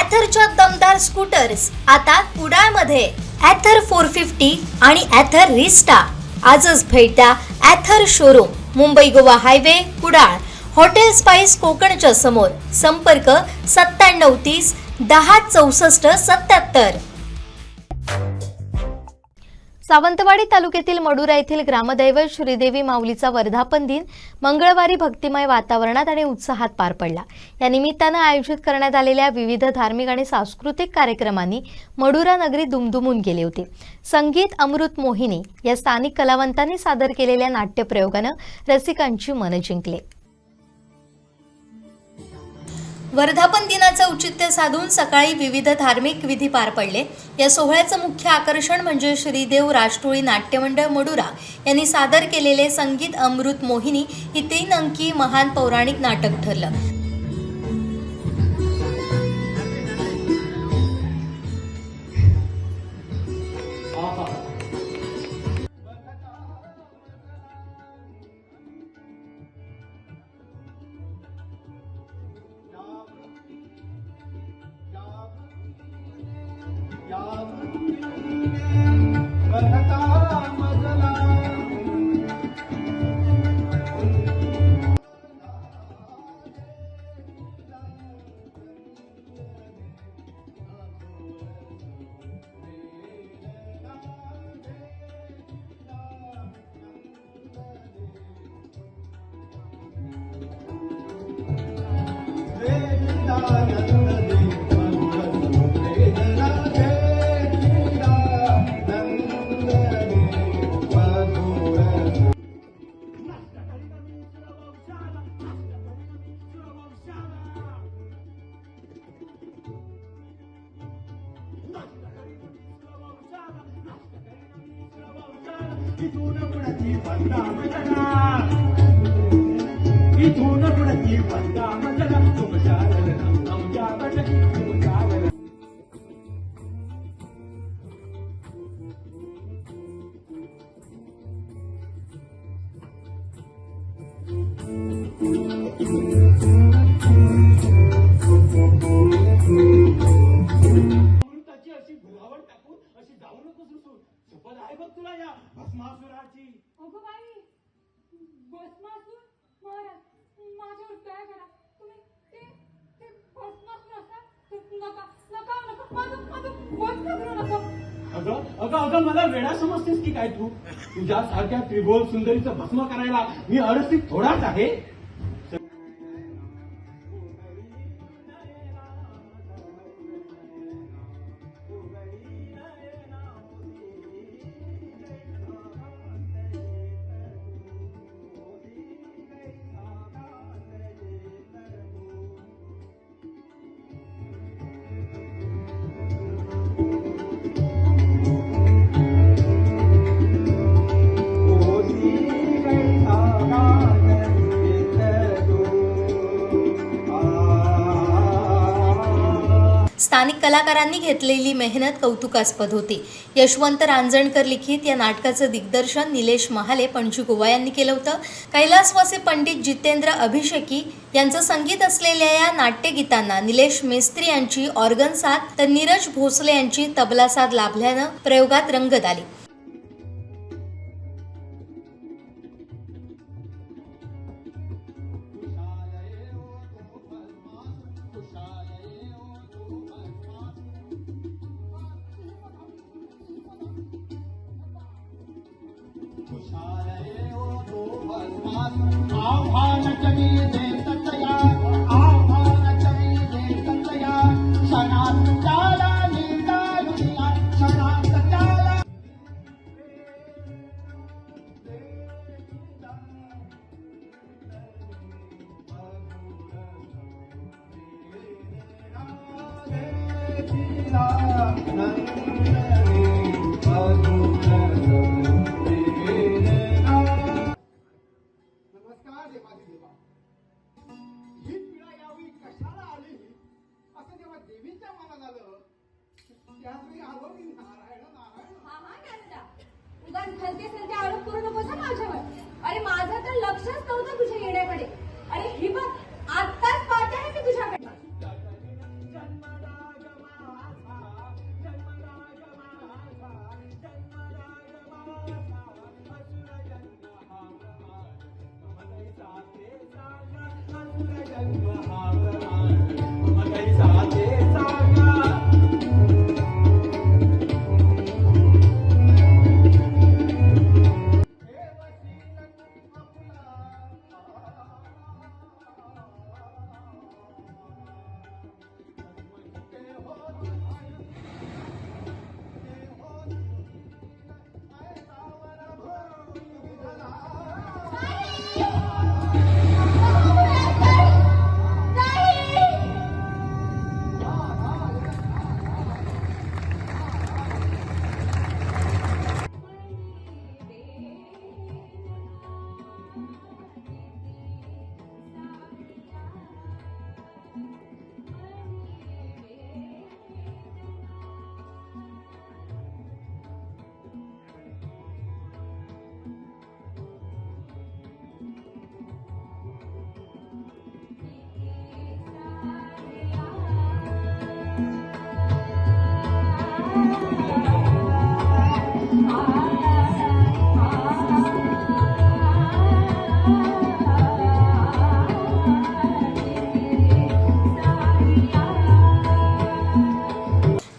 ॲथरच्या दमदार स्कूटर्स आता कुडाळमध्ये. ॲथर 450 आणि ॲथर रिस्टा. आजच भेट द्या Ather showroom, Mumbai Goa highway, Kudal. Hotel spice कोकणच्या समोर. संपर्क 9730 10 64 77. सावंतवाडी तालुक्यातील मडुरा येथील ग्रामदैवत श्रीदेवी माऊलीचा वर्धापन दिन मंगळवारी भक्तिमय वातावरणात आणि उत्साहात पार पडला. या निमित्तानं आयोजित करण्यात आलेल्या विविध धार्मिक आणि सांस्कृतिक कार्यक्रमांनी मडुरा नगरी दुमदुमून गेली होती. संगीत अमृत मोहिनी या स्थानिक कलावंतांनी सादर केलेल्या नाट्यप्रयोगानं रसिकांची मनं जिंकले. वर्धापन दिनाचं औचित्य साधून सकाळी विविध धार्मिक विधी पार पडले. या सोहळ्याचं मुख्य आकर्षण म्हणजे श्रीदेव राष्ट्रोळी नाट्यमंडळ मडुरा यांनी सादर केलेले संगीत अमृत मोहिनी ही 3 अंकी महान पौराणिक नाटक ठरलं. अगं मला वेळा समजतेस की काय तू? तुझ्या सारख्या त्रिभुवन सुंदरीचं भस्म करायला मी अडस्थित थोडाच आहे. स्थानिक कलाकारांनी घेतलेली मेहनत कौतुकास्पद होती. यशवंत रांजणकर लिखित या नाटकाचं दिग्दर्शन निलेश महाले पणजी गोवा यांनी केलं होतं. कैलासवासी पंडित जितेंद्र अभिषेकी यांचं संगीत असलेल्या या नाट्यगीतांना निलेश मेस्त्री यांची ऑर्गन साथ तर नीरज भोसले यांची तबला साथ लाभल्यानं प्रयोगात रंगत आली. अरे माझं तर लक्षच नव्हतं तुझ्या येण्याकडे. अरे ही बघ आत्ताच पाहते आहे मी तुझ्याकडे.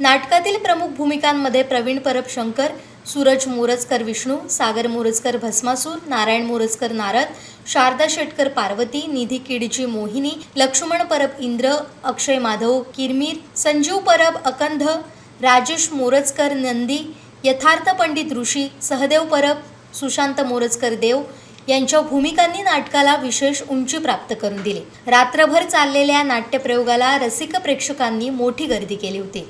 नाटकातील प्रमुख भूमिकांमध्ये प्रवीण परब शंकर, सूरज मोरजकर विष्णू, सागर मोरजकर भस्मासूर, नारायण मोरजकर नारद, शारदा शेटकर पार्वती, निधी किडजी मोहिनी, लक्ष्मण परब इंद्र, अक्षय माधव किरमीर, संजीव परब अकंध, राजेश मोरजकर नंदी, यथार्थ पंडित ऋषी, सहदेव परब, सुशांत मोरजकर देव यांच्या भूमिकांनी नाटकाला विशेष उंची प्राप्त करून दिली. रात्रभर चाललेल्या नाट्यप्रयोगाला रसिक प्रेक्षकांनी मोठी गर्दी केली होती.